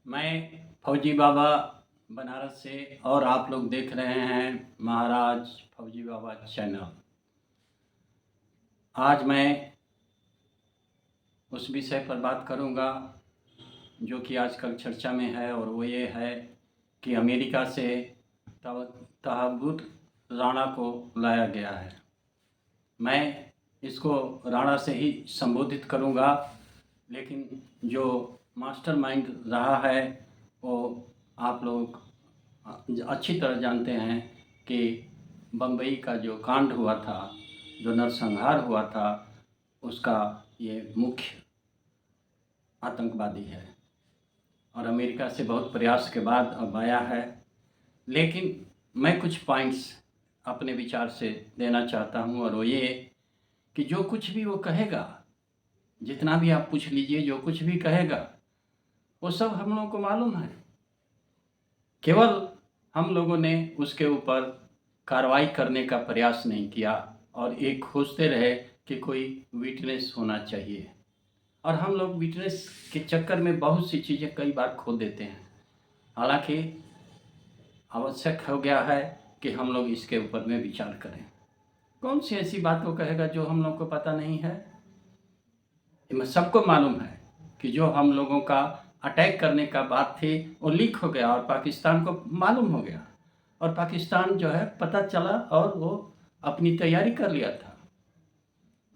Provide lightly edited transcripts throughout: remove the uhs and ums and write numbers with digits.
मैं फौजी बाबा बनारस से और आप लोग देख रहे हैं महाराज फौजी बाबा चैनल। आज मैं उस विषय पर बात करूंगा जो कि आजकल चर्चा में है, और वो ये है कि अमेरिका से तहबूत राणा को लाया गया है। मैं इसको राणा से ही संबोधित करूंगा, लेकिन जो मास्टरमाइंड रहा है वो आप लोग अच्छी तरह जानते हैं कि बम्बई का जो कांड हुआ था, जो नरसंहार हुआ था, उसका ये मुख्य आतंकवादी है और अमेरिका से बहुत प्रयास के बाद अब आया है। लेकिन मैं कुछ पॉइंट्स अपने विचार से देना चाहता हूँ, और वो ये कि जो कुछ भी वो कहेगा, जितना भी आप पूछ लीजिए, जो कुछ भी कहेगा वो सब हम लोगों को मालूम है। केवल हम लोगों ने उसके ऊपर कार्रवाई करने का प्रयास नहीं किया और एक खोजते रहे कि कोई विटनेस होना चाहिए, और हम लोग विटनेस के चक्कर में बहुत सी चीज़ें कई बार खो देते हैं। हालांकि आवश्यक हो गया है कि हम लोग इसके ऊपर में विचार करें। कौन सी ऐसी बात को कहेगा जो हम लोग को पता नहीं है? सबको मालूम है कि जो हम लोगों का अटैक करने का बात थी वो लीक हो गया और पाकिस्तान को मालूम हो गया, और पाकिस्तान जो है पता चला और वो अपनी तैयारी कर लिया था।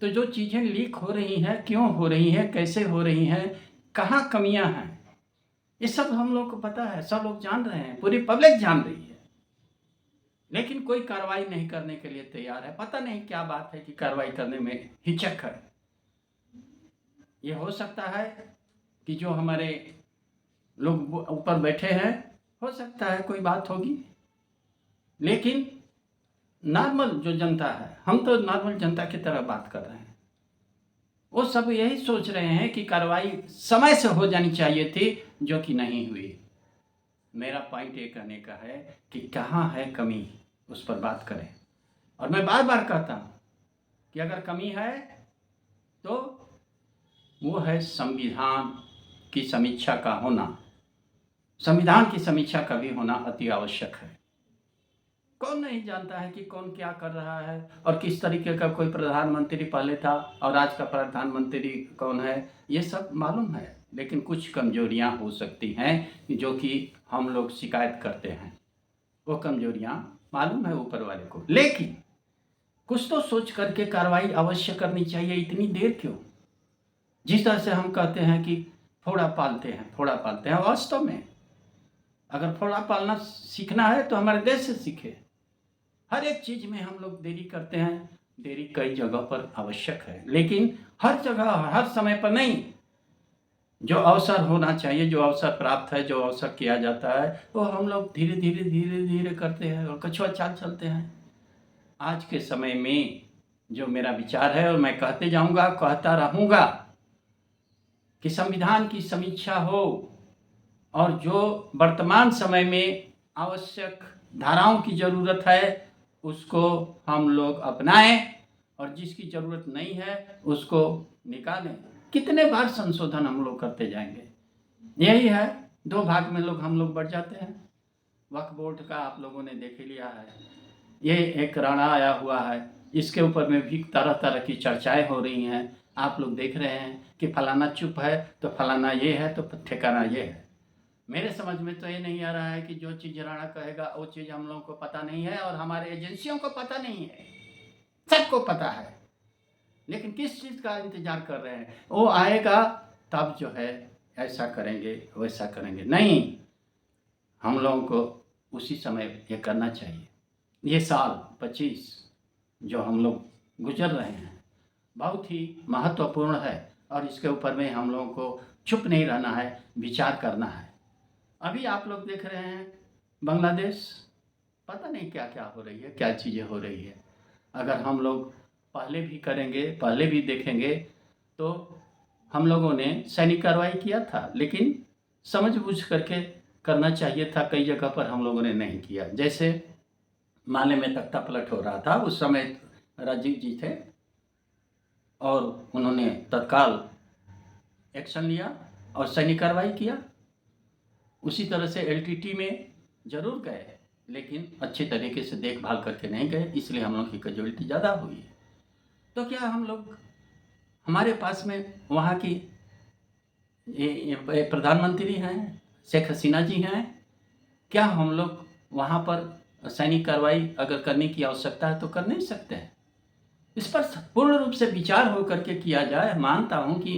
तो जो चीज़ें लीक हो रही हैं, क्यों हो रही हैं, कैसे हो रही हैं, कहाँ कमियां हैं, ये सब हम लोग को पता है, सब लोग जान रहे हैं, पूरी पब्लिक जान रही है। लेकिन कोई कार्रवाई नहीं करने के लिए तैयार है। पता नहीं क्या बात है कि कार्रवाई करने में हिचक है। ये हो सकता है कि जो हमारे लोग ऊपर बैठे हैं, हो सकता है कोई बात होगी, लेकिन नॉर्मल जो जनता है, हम तो नॉर्मल जनता की तरह बात कर रहे हैं, वो सब यही सोच रहे हैं कि कार्रवाई समय से हो जानी चाहिए थी, जो कि नहीं हुई। मेरा पॉइंट ये कहने का है कि कहाँ है कमी, उस पर बात करें। और मैं बार बार कहता हूँ कि अगर कमी है तो वो है संविधान की समीक्षा का होना। संविधान की समीक्षा का भी होना अति आवश्यक है। कौन नहीं जानता है कि कौन क्या कर रहा है और किस तरीके का कोई प्रधानमंत्री पहले था और आज का प्रधानमंत्री कौन है, ये सब मालूम है। लेकिन कुछ कमजोरियां हो सकती हैं जो कि हम लोग शिकायत करते हैं, वो कमजोरियां मालूम है ऊपर वाले को। लेकिन कुछ तो सोच करके कार्रवाई अवश्य करनी चाहिए। इतनी देर क्यों? जिस तरह से हम कहते हैं कि फोड़ा पालते हैं, फोड़ा पालते हैं, वास्तव में अगर फोड़ा पालना सीखना है तो हमारे देश से सीखे। हर एक चीज में हम लोग देरी करते हैं। देरी कई जगह पर आवश्यक है, लेकिन हर जगह हर समय पर नहीं। जो अवसर होना चाहिए, जो अवसर प्राप्त है, जो अवसर किया जाता है, वो हम लोग धीरे धीरे धीरे धीरे करते हैं और कछुआ चाल चलते हैं। आज के समय में जो मेरा विचार है, और मैं कहते जाऊंगा, कहता रहूंगा, कि संविधान की समीक्षा हो और जो वर्तमान समय में आवश्यक धाराओं की जरूरत है उसको हम लोग अपनाएं, और जिसकी जरूरत नहीं है उसको निकालें। कितने बार संशोधन हम लोग करते जाएंगे? यही है, दो भाग में हम लोग बढ़ जाते हैं। वक्फ बोर्ड का आप लोगों ने देख लिया है, ये एक राणा आया हुआ है, इसके ऊपर में भी तरह तरह की चर्चाएं हो रही हैं। आप लोग देख रहे हैं कि फलाना चुप है तो फलाना ये है तो ठिकाना ये है। मेरे समझ में तो ये नहीं आ रहा है कि जो चीज़ राणा कहेगा वो चीज़ हम लोगों को पता नहीं है और हमारे एजेंसियों को पता नहीं है। सबको पता है, लेकिन किस चीज़ का इंतजार कर रहे हैं? वो आएगा तब जो है ऐसा करेंगे वैसा करेंगे। नहीं, हम लोगों को उसी समय ये करना चाहिए। ये साल 25 जो हम लोग गुजर रहे हैं बहुत ही महत्वपूर्ण है, और इसके ऊपर में हम लोगों को चुप नहीं रहना है, विचार करना है। अभी आप लोग देख रहे हैं बांग्लादेश, पता नहीं क्या क्या हो रही है, क्या चीज़ें हो रही है। अगर हम लोग पहले भी करेंगे, पहले भी देखेंगे, तो हम लोगों ने सैनिक कार्रवाई किया था, लेकिन समझ बूझ करके करना चाहिए था। कई जगह पर हम लोगों ने नहीं किया। जैसे माले में तख्ता पलट हो रहा था, उस समय राजीव जी थे और उन्होंने तत्काल एक्शन लिया और सैनिक कार्रवाई किया। उसी तरह से एलटीटी में ज़रूर गए, लेकिन अच्छे तरीके से देखभाल करके नहीं गए, इसलिए हम लोग की कैजुअलिटी ज़्यादा हुई। तो क्या हम लोग, हमारे पास में वहाँ की ये प्रधानमंत्री हैं, शेख हसीना जी हैं, क्या हम लोग वहाँ पर सैनिक कार्रवाई अगर करने की आवश्यकता है तो कर नहीं सकते हैं? इस पर पूर्ण रूप से विचार हो करके किया जाए। मानता हूँ कि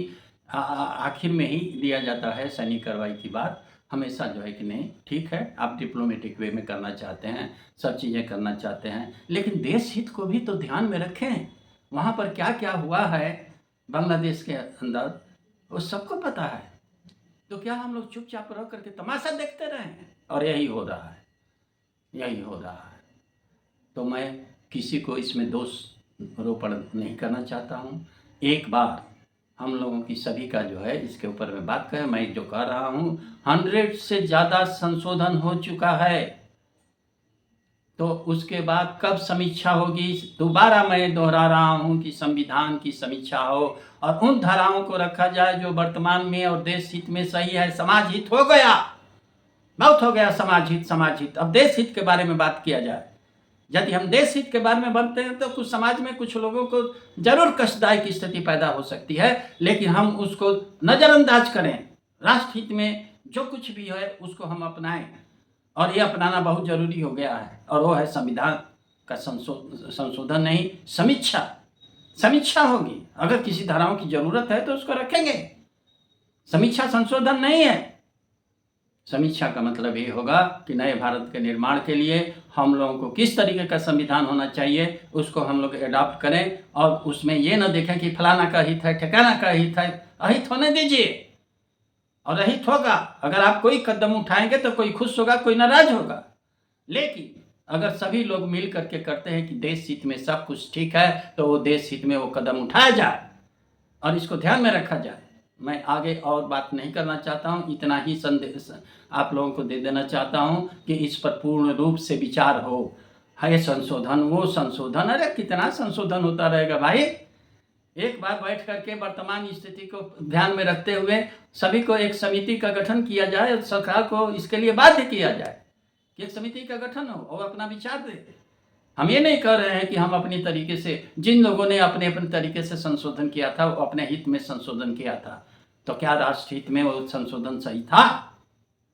आखिर में ही लिया जाता है सैनिक कार्रवाई की बात, हमेशा जो है कि नहीं, ठीक है आप डिप्लोमेटिक वे में करना चाहते हैं, सब चीज़ें करना चाहते हैं, लेकिन देश हित को भी तो ध्यान में रखें। वहाँ पर क्या क्या हुआ है बांग्लादेश के अंदर वो सबको पता है। तो क्या हम लोग चुपचाप रह करके तमाशा देखते रहें? और यही हो रहा है, यही हो रहा है। तो मैं किसी को इसमें दोष आरोपण नहीं करना चाहता हूँ। एक बार हम लोगों की सभी का जो है इसके ऊपर में बात करें। मैं जो कह रहा हूँ 100 से ज़्यादा संशोधन हो चुका है, तो उसके बाद कब समीक्षा होगी? दोबारा मैं दोहरा रहा हूँ कि संविधान की समीक्षा हो और उन धाराओं को रखा जाए जो वर्तमान में और देश हित में सही है। समाज हित हो गया, बहुत हो गया समाज हित, समाज हित, अब देश हित के बारे में बात किया जाए। यदि हम देश हित के बारे में बनते हैं तो कुछ समाज में कुछ लोगों को जरूर कष्टदायक स्थिति पैदा हो सकती है, लेकिन हम उसको नज़रअंदाज करें। राष्ट्र हित में जो कुछ भी है उसको हम अपनाएं, और ये अपनाना बहुत जरूरी हो गया है, और वो है संविधान का संशोधन नहीं, समीक्षा। समीक्षा होगी, अगर किसी धाराओं की जरूरत है तो उसको रखेंगे, समीक्षा संशोधन नहीं है। समीक्षा का मतलब ये होगा कि नए भारत के निर्माण के लिए हम लोगों को किस तरीके का संविधान होना चाहिए उसको हम लोग एडॉप्ट करें, और उसमें ये न देखें कि फलाना का हित है, ठिकाना का हित है। अहित होने दीजिए, और अहित होगा। अगर आप कोई कदम उठाएंगे तो कोई खुश होगा, कोई नाराज होगा, लेकिन अगर सभी लोग मिल करके करते हैं कि देश हित में सब कुछ ठीक है, तो वो देश हित में वो कदम उठाया जाए और इसको ध्यान में रखा जाए। मैं आगे और बात नहीं करना चाहता हूँ, इतना ही संदेश आप लोगों को दे देना चाहता हूँ कि इस पर पूर्ण रूप से विचार हो। है संशोधन, वो संशोधन, अरे कितना संशोधन होता रहेगा भाई। एक बार बैठ करके वर्तमान स्थिति को ध्यान में रखते हुए सभी को एक समिति का गठन किया जाए, सरकार को इसके लिए बाध्य किया जाए कि एक समिति का गठन हो और अपना विचार दे। हम ये नहीं कह रहे हैं कि हम अपनी तरीके से, जिन लोगों ने अपने अपने तरीके से संशोधन किया था वो अपने हित में संशोधन किया था, तो क्या राष्ट्र हित में वो संशोधन सही था?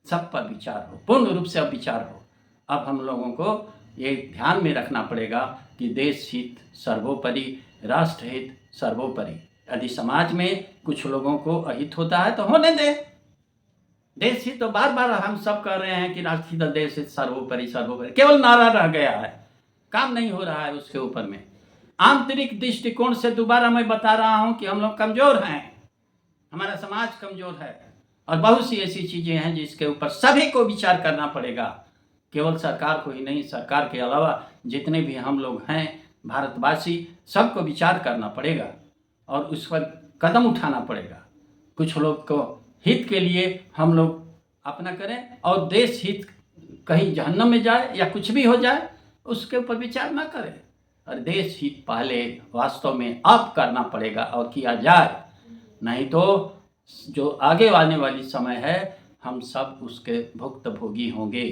सब पर विचार हो, पूर्ण रूप से अब विचार हो। अब हम लोगों को ये ध्यान में रखना पड़ेगा कि देश हित सर्वोपरि, राष्ट्र हित सर्वोपरि। यदि समाज में कुछ लोगों को अहित होता है तो होने दे। देश हित तो बार बार हम सब कह रहे हैं कि राष्ट्र हित, देश हित सर्वोपरि, सर्वोपरि केवल नारा रह गया है, काम नहीं हो रहा है उसके ऊपर में। आंतरिक दृष्टिकोण से दोबारा मैं बता रहा हूं कि हम लोग कमजोर हैं, हमारा समाज कमजोर है, और बहुत सी ऐसी चीजें हैं जिसके ऊपर सभी को विचार करना पड़ेगा। केवल सरकार को ही नहीं, सरकार के अलावा जितने भी हम लोग हैं भारतवासी, सबको विचार करना पड़ेगा और उस पर कदम उठाना पड़ेगा। कुछ लोग को हित के लिए हम लोग अपना करें और देश हित कहीं जहन्नम में जाए या कुछ भी हो जाए उसके ऊपर विचार ना करें, और देश हित पहले वास्तव में अब करना पड़ेगा और किया जाए, नहीं तो जो आगे आने वाली समय है हम सब उसके भुक्तभोगी होंगे।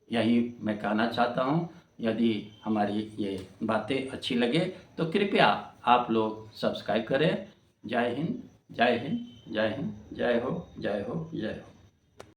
यही मैं कहना चाहता हूँ। यदि हमारी ये बातें अच्छी लगे तो कृपया आप लोग सब्सक्राइब करें। जय हिंद, जय हिंद, जय हिंद, जय हो, जय हो, जय हो।